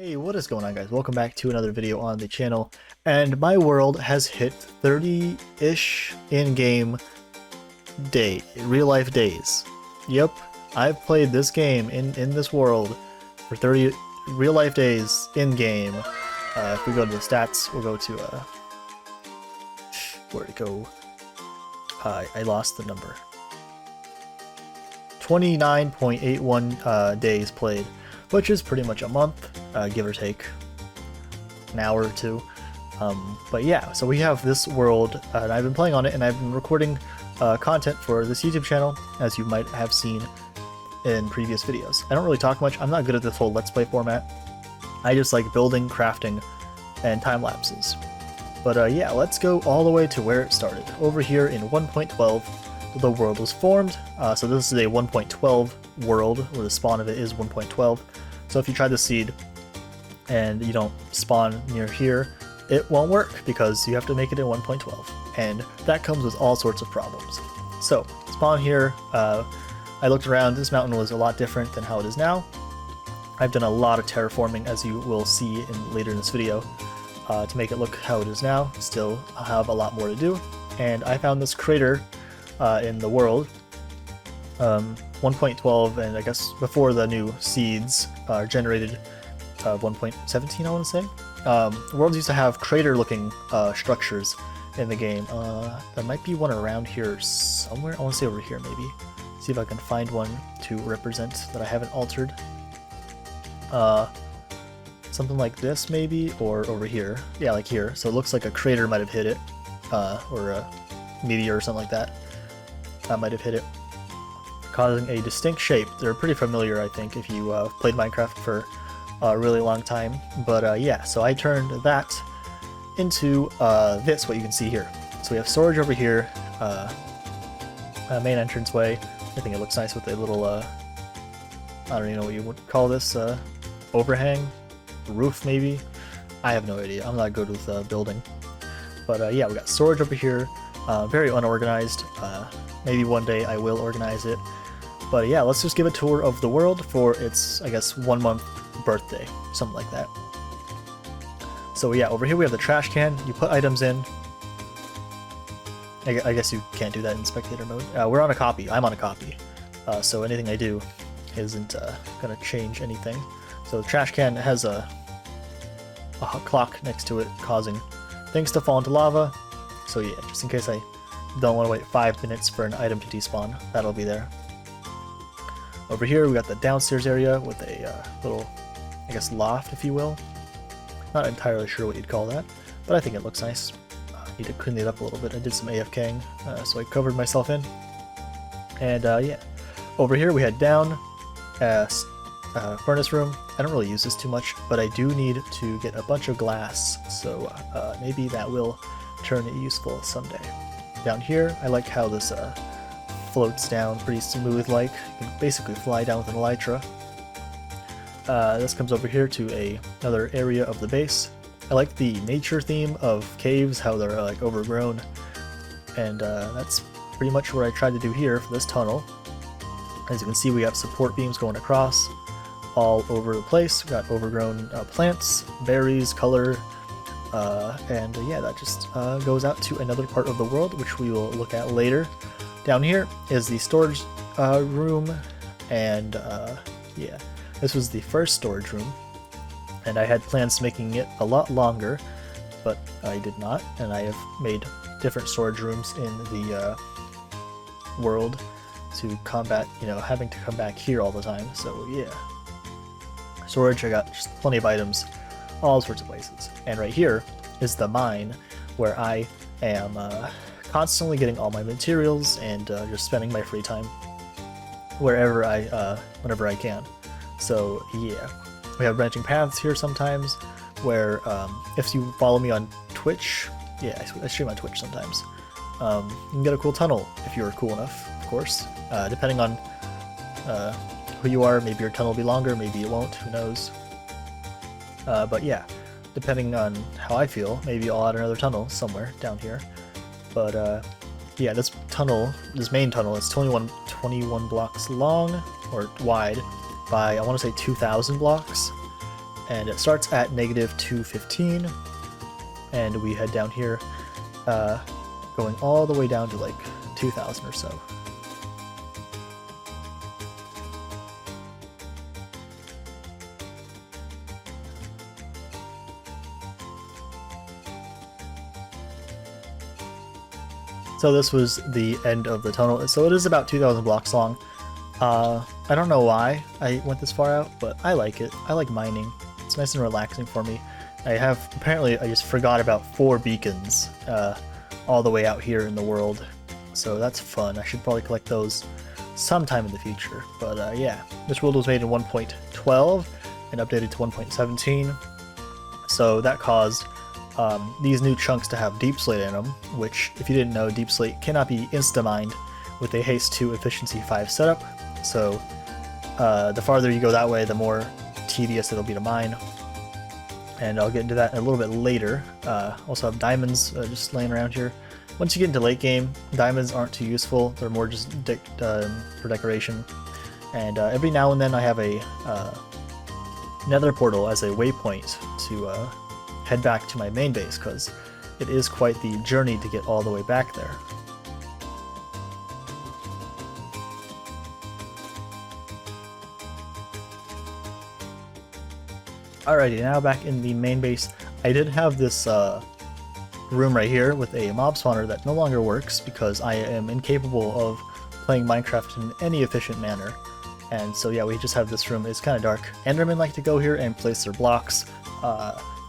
Hey, what is going on, guys? Welcome back to another video on the channel, and my world has hit 30-ish in-game real-life days. Yep, I've played this game in this world for 30 real-life days in-game. If we go to the stats, we'll go to, where'd it go? I lost the number. 29.81 days played, which is pretty much a month, give or take an hour or two. But yeah, so we have this world, and I've been playing on it, and I've been recording content for this YouTube channel, as you might have seen in previous videos. I don't really talk much. I'm not good at this whole Let's Play format. I just like building, crafting, and time lapses. But yeah, let's go all the way to where it started. Over here in 1.12, the world was formed. So this is a 1.12 world, where the spawn of it is 1.12. So if you try the seed and you don't spawn near here, it won't work because you have to make it in 1.12. And that comes with all sorts of problems. So spawn here, I looked around, this mountain was a lot different than how it is now. I've done a lot of terraforming, as you will see later in this video, to make it look how it is now. Still have a lot more to do. And I found this crater in the world, 1.12, and I guess before the new seeds are generated, 1.17 I want to say. Worlds used to have crater-looking structures in the game. There might be one around here somewhere. I want to say over here maybe. See if I can find one to represent that I haven't altered. Something like this maybe, or over here. Yeah, like here. So it looks like a crater might have hit it, or a meteor or something like that. Might have hit it, causing a distinct shape. They're pretty familiar, I think, if you played Minecraft for a really long time. But yeah, so I turned that into this, what you can see here. So we have storage over here, main entranceway. I think it looks nice with a little, I don't even know what you would call this, overhang? Roof, maybe? I have no idea. I'm not good with building. But yeah, we got storage over here, very unorganized. Maybe one day I will organize it. But yeah, let's just give a tour of the world for its, I guess, 1 month birthday, something like that. So yeah, over here we have the trash can. You put items in. I guess you can't do that in spectator mode. We're on a copy. I'm on a copy. So anything I do isn't gonna change anything. So the trash can has a clock next to it, causing things to fall into lava. So yeah, just in case I don't want to wait 5 minutes for an item to despawn, that'll be there. Over here we got the downstairs area with a little, I guess, loft, if you will. Not entirely sure what you'd call that, but I think it looks nice. Need to clean it up a little bit. I did some AFKing, so I covered myself in. And yeah, over here we head down, furnace room. I don't really use this too much, but I do need to get a bunch of glass, so maybe that will turn it useful someday. Down here, I like how this floats down pretty smooth like. You can basically fly down with an elytra. This comes over here to another area of the base. I like the nature theme of caves, how they're like overgrown. And that's pretty much what I tried to do here for this tunnel. As you can see, we have support beams going across all over the place. We got overgrown plants, berries, color, and yeah, that just goes out to another part of the world, which we will look at later. Down here is the storage room, and yeah, this was the first storage room, and I had plans making it a lot longer, but I did not, and I have made different storage rooms in the world to combat, you know, having to come back here all the time. So yeah, storage, I got just plenty of items, all sorts of places. And right here is the mine, where I am constantly getting all my materials and just spending my free time wherever whenever I can. So yeah, we have branching paths here sometimes, where if you follow me on Twitch, yeah, I stream on Twitch sometimes, you can get a cool tunnel if you're cool enough, of course. Depending on who you are, maybe your tunnel will be longer, maybe it won't, who knows. But yeah, depending on how I feel, maybe I'll add another tunnel somewhere down here. But yeah, this main tunnel is 21 blocks long, or wide, by I want to say 2,000 blocks. and it starts at negative 215, and we head down here, going all the way down to like 2,000 or so. So this was the end of the tunnel. So it is about 2,000 blocks long. I don't know why I went this far out, but I like it. I like mining. It's nice and relaxing for me. Apparently I just forgot about 4 beacons all the way out here in the world. So that's fun. I should probably collect those sometime in the future. But yeah, this world was made in 1.12 and updated to 1.17. So that caused these new chunks to have deep slate in them, which, if you didn't know, deep slate cannot be insta-mined with a haste 2 efficiency 5 setup. So the farther you go that way, the more tedious it'll be to mine. And I'll get into that a little bit later. Also have diamonds just laying around here. Once you get into late game, diamonds aren't too useful. They're more just for decoration. And every now and then I have a Nether portal as a waypoint to head back to my main base, because it is quite the journey to get all the way back there. Alrighty, now back in the main base. I did have this room right here with a mob spawner that no longer works because I am incapable of playing Minecraft in any efficient manner. And so yeah, we just have this room. It's kind of dark. Endermen like to go here and place their blocks.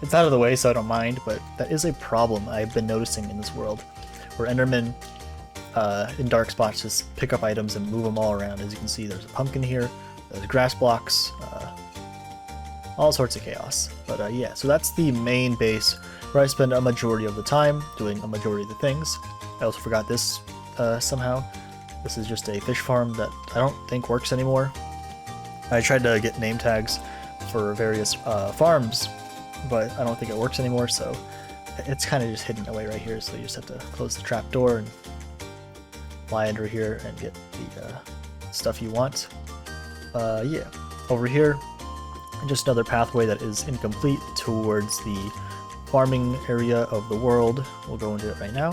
It's out of the way, so I don't mind, but that is a problem I've been noticing in this world, where Endermen in dark spots just pick up items and move them all around. As you can see, there's a pumpkin here, there's grass blocks, all sorts of chaos. But yeah, so that's the main base where I spend a majority of the time doing a majority of the things. I also forgot this somehow. This is just a fish farm that I don't think works anymore. I tried to get name tags for various farms, but I don't think it works anymore, so it's kind of just hidden away right here, so you just have to close the trap door and fly under here and get the stuff you want. Yeah, over here, just another pathway that is incomplete towards the farming area of the world. We'll go into it right now.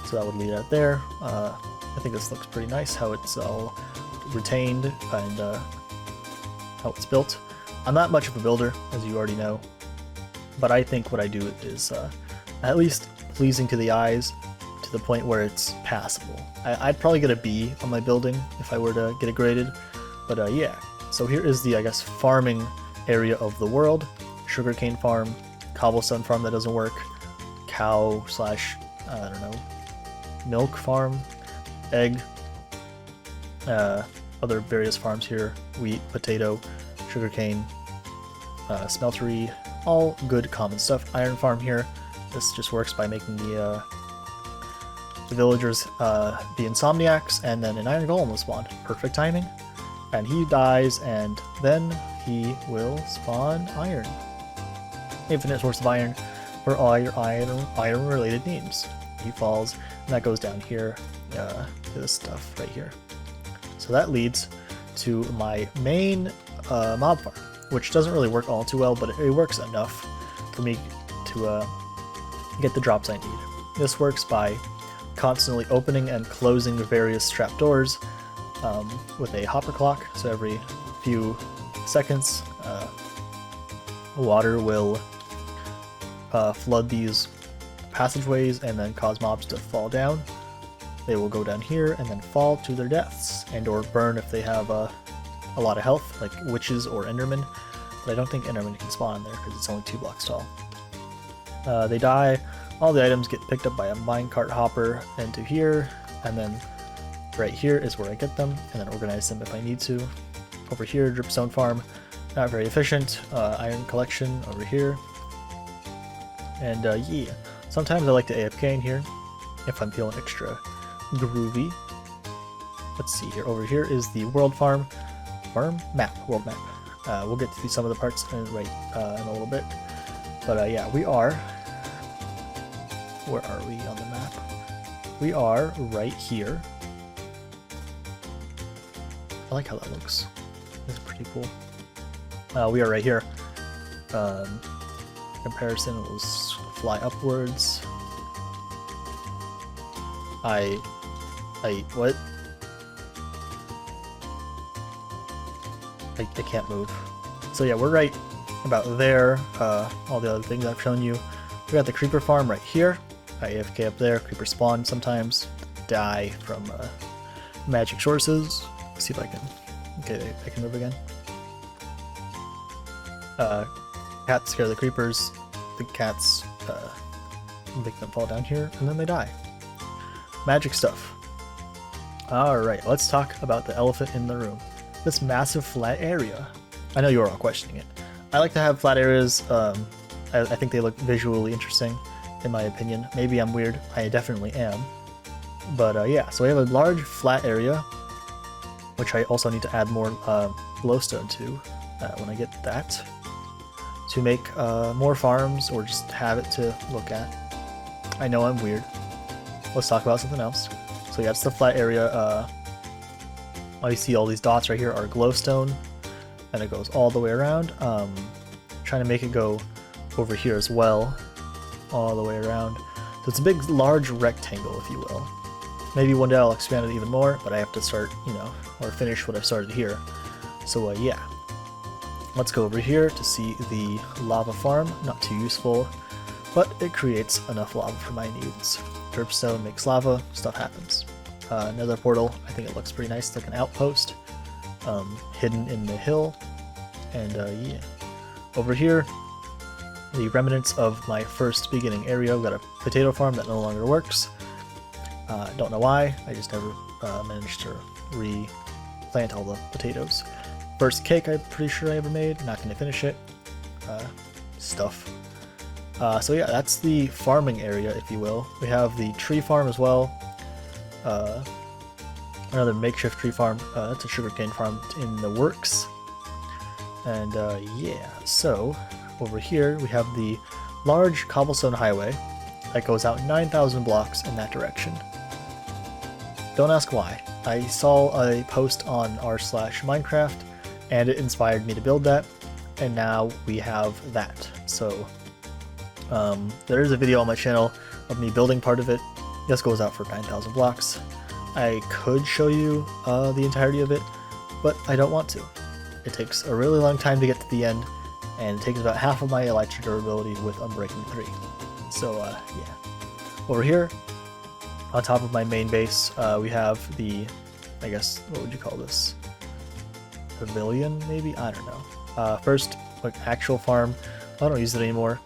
So that would lead out there. I think this looks pretty nice, how it's all retained and how it's built. I'm not much of a builder, as you already know, but I think what I do is at least pleasing to the eyes, to the point where it's passable. I'd probably get a B on my building if I were to get it graded, but yeah. So here is the, I guess, farming area of the world. Sugarcane farm, cobblestone farm that doesn't work, cow slash, I don't know, milk farm, egg, other various farms here, wheat, potato, sugarcane, smeltery, all good common stuff. Iron farm here. This just works by making the villagers be insomniacs, and then an iron golem will spawn. Perfect timing. And he dies, and then he will spawn iron. Infinite source of iron for all your iron related needs. He falls, and that goes down here to this stuff right here. So that leads to my main mob farm, which doesn't really work all too well, but it works enough for me to get the drops I need. This works by constantly opening and closing various trapdoors with a hopper clock. So every few seconds, water will flood these passageways and then cause mobs to fall down. They will go down here and then fall to their deaths, and or burn if they have a lot of health, like witches or endermen. But I don't think endermen can spawn there because it's only 2 blocks tall. They die, all the items get picked up by a minecart hopper into here, and then right here is where I get them, and then organize them if I need to. Over here, dripstone farm, not very efficient. Iron collection over here. And yeah, sometimes I like to AFK in here if I'm feeling extra groovy. Let's see here. Over here is the world farm. World map. We'll get to see some of the parts in a little bit. But yeah, we are... Where are we on the map? We are right here. I like how that looks. That's pretty cool. We are right here. Comparison will fly upwards. What? I can't move. So yeah, we're right about there. All the other things I've shown you. We got the creeper farm right here. AFK up there. Creeper spawn sometimes. Die from magic sources. Let's see if I can. Okay, I can move again. Cats scare the creepers. The cats make them fall down here, and then they die. Magic stuff. Alright, let's talk about the elephant in the room. This massive flat area. I know you're all questioning it. I like to have flat areas. I think they look visually interesting, in my opinion. Maybe I'm weird. I definitely am. But yeah, so we have a large flat area, which I also need to add more glowstone to when I get that, to make more farms or just have it to look at. I know I'm weird. Let's talk about something else. So yeah, it's the flat area. All you see, all these dots right here are glowstone, and it goes all the way around. Trying to make it go over here as well, all the way around. So it's a big, large rectangle, if you will. Maybe one day I'll expand it even more, but I have to start, or finish what I've started here. So yeah, let's go over here to see the lava farm. Not too useful, but it creates enough lava for my needs. Dripstone makes lava, stuff happens. Nether portal, I think it looks pretty nice, like an outpost, hidden in the hill. And yeah, over here, the remnants of my first beginning area. We've got a potato farm that no longer works. Don't know why, I just never managed to replant all the potatoes. First cake I'm pretty sure I ever made, not going to finish it. Stuff. So yeah, that's the farming area, if you will. We have the tree farm as well. Another makeshift tree farm. That's a sugarcane farm in the works. And yeah, so over here we have the large cobblestone highway that goes out 9,000 blocks in that direction. Don't ask why. I saw a post on r/Minecraft and it inspired me to build that, and now we have that. So there is a video on my channel of me building part of it. This goes out for 9,000 blocks. I could show you the entirety of it, but I don't want to. It takes a really long time to get to the end, and it takes about half of my elytra durability with Unbreaking 3. So yeah. Over here, on top of my main base, we have the, I guess, what would you call this? Pavilion, maybe? I don't know. First, like, actual farm. I don't use it anymore,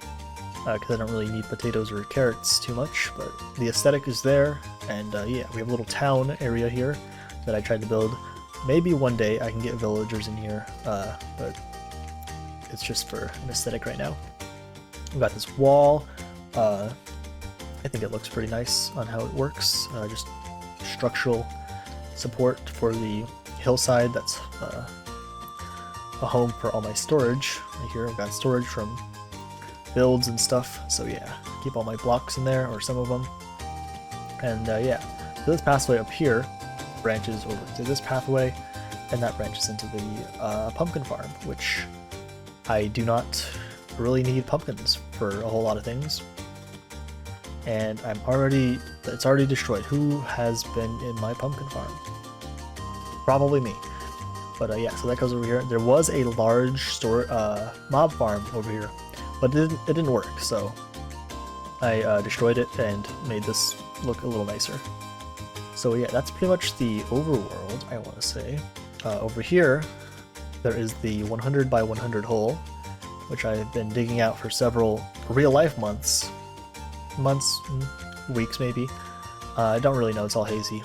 because I don't really need potatoes or carrots too much, but the aesthetic is there. And yeah, we have a little town area here that I tried to build. Maybe one day I can get villagers in here, but it's just for an aesthetic right now. We've got this wall. I think it looks pretty nice on how it works. Just structural support for the hillside. That's a home for all my storage. Right here I've got storage from builds and stuff. So yeah, keep all my blocks in there, or some of them. And yeah, so this pathway up here branches over to this pathway, and that branches into the pumpkin farm, which I do not really need pumpkins for a whole lot of things. And it's already destroyed. Who has been in my pumpkin farm? Probably me. But yeah, so that goes over here. There was a large mob farm over here, but it didn't work, so I destroyed it and made this look a little nicer. So yeah, that's pretty much the overworld, I want to say. Over here, there is the 100 by 100 hole, which I've been digging out for several real-life months, weeks maybe. I don't really know, it's all hazy.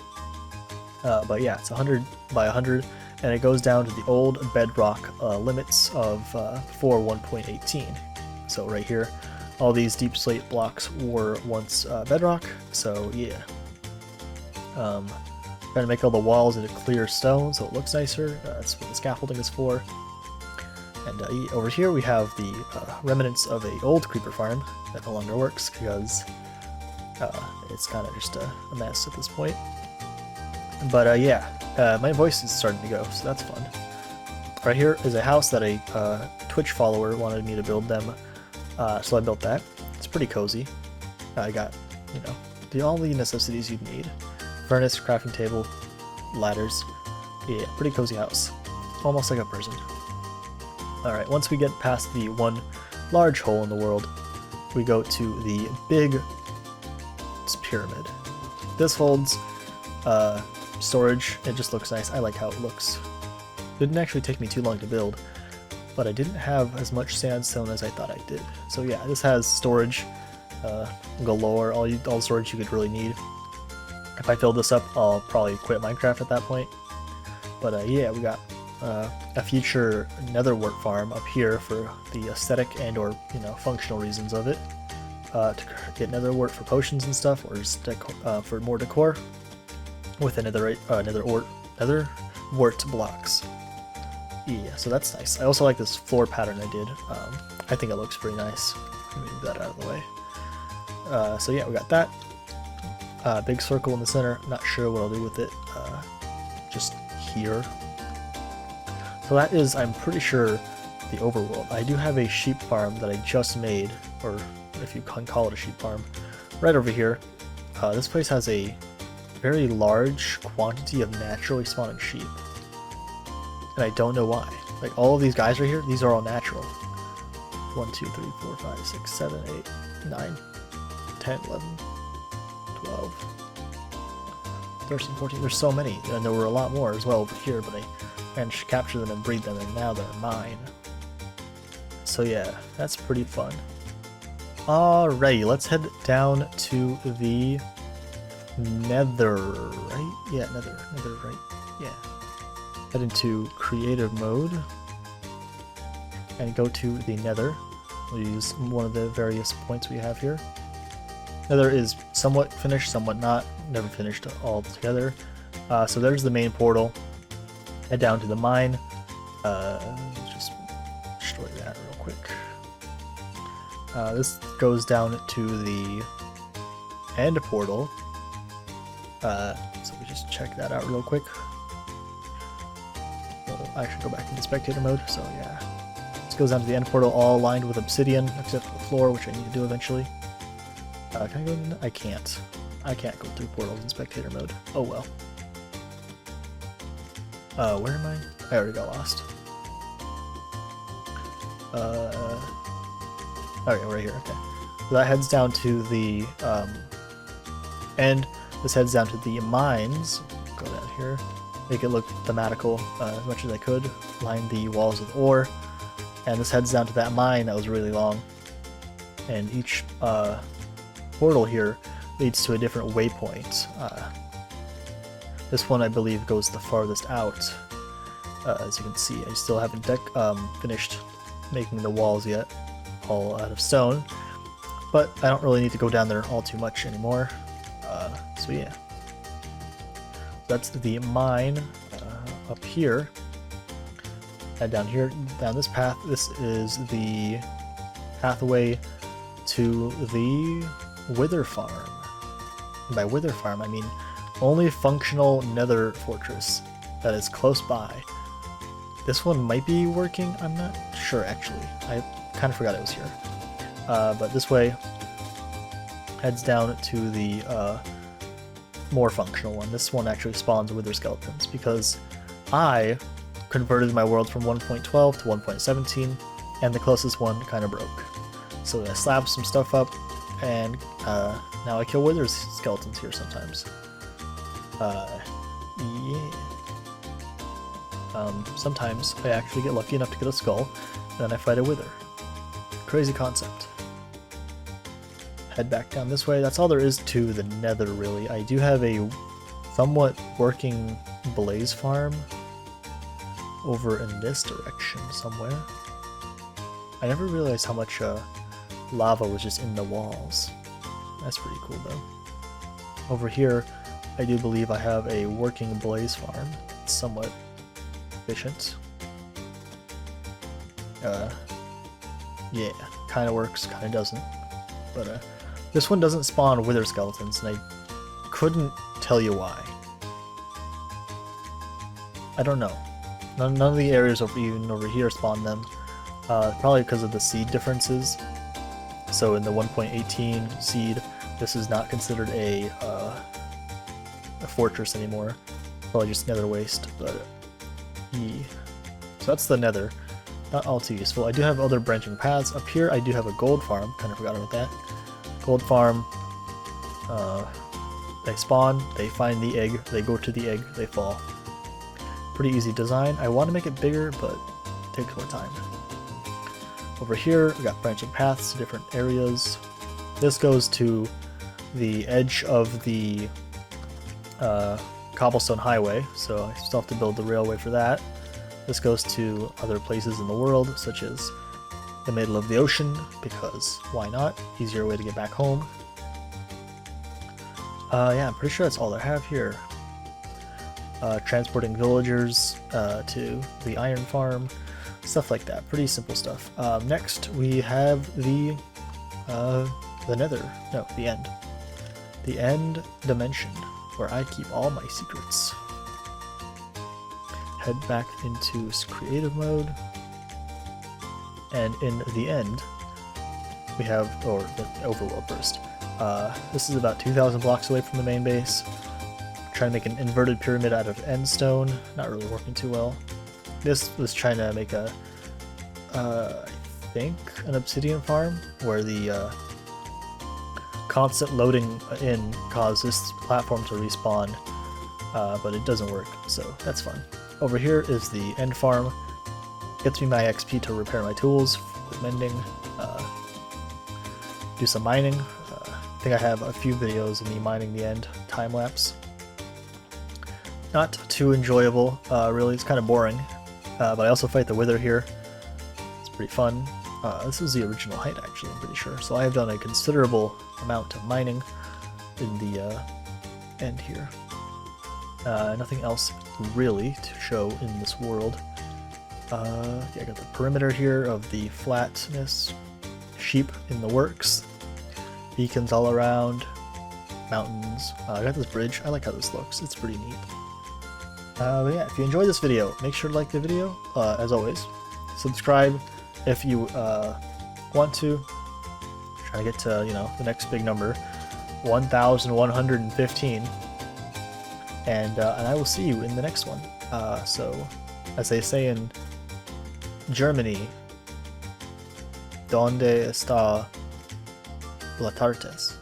But yeah, it's 100 by 100, and it goes down to the old bedrock limits of 4.1.18. So right here, all these deep slate blocks were once bedrock, so yeah. Trying to make all the walls into clear stone so it looks nicer. That's what the scaffolding is for. And over here we have the remnants of an old creeper farm that no longer works because it's kind of just a mess at this point. But yeah, my voice is starting to go, so that's fun. Right here is a house that a Twitch follower wanted me to build them, so I built that. It's pretty cozy. I got, you know, all the necessities you'd need. Furnace, crafting table, ladders. Yeah, pretty cozy house. Almost like a person. Alright, once we get past the one large hole in the world, we go to the big pyramid. This holds storage. It just looks nice. I like how it looks. Didn't actually take me too long to build, but I didn't have as much sandstone as I thought I did. So yeah, this has storage galore, all the storage you could really need. If I fill this up, I'll probably quit Minecraft at that point. But yeah, we got a future nether wart farm up here for the aesthetic and or, you know, functional reasons of it. To get nether wart for potions and stuff, or just for more decor with a nether wart blocks. Yeah, so that's nice. I also like this floor pattern I did. I think it looks pretty nice. Let me move that out of the way. So yeah, we got that. Big circle in the center. Not sure what I'll do with it. Just here. So that is, I'm pretty sure, the overworld. I do have a sheep farm that I just made, or if you can call it a sheep farm, right over here. This place has a very large quantity of naturally spawning sheep. And I don't know why. Like, all of these guys right here, these are all natural. 1, 2, 3, 4, 5, 6, 7, 8, 9, 10, 11, 12, 13, 14. There's so many. And there were a lot more as well over here, but I managed to capture them and breed them, and now they're mine. So yeah, that's pretty fun. Alrighty, let's head down to the Nether, right? Yeah, Nether, right? Yeah. Head into creative mode and go to the Nether. We'll use one of the various points we have here. Nether is somewhat finished, somewhat not. Never finished all together. So there's the main portal. Head down to the mine. Just destroy that real quick. This goes down to the end portal. So we just check that out real quick. We'll actually go back into spectator mode, so yeah. This goes down to the end portal, all lined with obsidian, except for the floor, which I need to do eventually. Can I go in? I can't. I can't go through portals in spectator mode. Oh well. Where am I? I already got lost. Okay, right here, okay. So that heads down to the end. This heads down to the mines. Go down here. Make it look thematical as much as I could. Line the walls with ore. And this heads down to that mine that was really long. And each portal here leads to a different waypoint. This one, I believe, goes the farthest out. As you can see, I still haven't finished making the walls yet, all out of stone. But I don't really need to go down there all too much anymore. So yeah. That's the mine up here. And down here, down this path, this is the pathway to the Wither Farm. And by Wither Farm, I mean only functional nether fortress that is close by. This one might be working, I'm not sure actually. I kind of forgot it was here. But this way heads down to the more functional one. This one actually spawns wither skeletons because I converted my world from 1.12 to 1.17 and the closest one kind of broke. So I slapped some stuff up and now I kill wither skeletons here sometimes. Yeah. Sometimes I actually get lucky enough to get a skull, and then I fight a wither. Crazy concept. Head back down this way. That's all there is to the Nether, really. I do have a somewhat working blaze farm over in this direction somewhere. I never realized how much lava was just in the walls. That's pretty cool, though. Over here, I do believe I have a working blaze farm. It's somewhat efficient. Yeah, kind of works, kind of doesn't. But this one doesn't spawn wither skeletons, and I couldn't tell you why. I don't know. None of the areas even over here spawn them. Probably because of the seed differences. So in the 1.18 seed, this is not considered a fortress anymore. Probably just nether waste, but so that's the nether. Not all too useful. I do have other branching paths. Up here I do have a gold farm. Kind of forgot about that. Gold farm. They spawn, they find the egg, they go to the egg, they fall. Pretty easy design. I want to make it bigger, but it takes more time. Over here, we got branching paths to different areas. This goes to the edge of the cobblestone highway, so I still have to build the railway for that. This goes to other places in the world, such as the middle of the ocean, because why not? Easier way to get back home. Yeah, I'm pretty sure that's all I have here. Transporting villagers to the iron farm, stuff like that. Pretty simple stuff. Next, we have the nether. No, the end. The end dimension, where I keep all my secrets. Head back into creative mode. And in the end, we have, or the overworld first. This is about 2,000 blocks away from the main base. Trying to make an inverted pyramid out of end stone. Not really working too well. This was trying to make a, I think, an obsidian farm, where the constant loading in caused this platform to respawn, but it doesn't work, so that's fun. Over here is the end farm. Gets me my XP to repair my tools with mending, do some mining. I think I have a few videos of me mining the end, time-lapse. Not too enjoyable, really, it's kind of boring, but I also fight the Wither here. It's pretty fun. This is the original height, actually, I'm pretty sure. So I have done a considerable amount of mining in the end here. Nothing else really to show in this world. Yeah, I got the perimeter here of the flatness, sheep in the works, beacons all around, mountains. I got this bridge. I like how this looks. It's pretty neat. But yeah, if you enjoyed this video, make sure to like the video, as always. Subscribe if you want to. Trying to get to, you know, the next big number, 1,115. And I will see you in the next one. So, as they say in Germany, ¿Dónde está la tartes?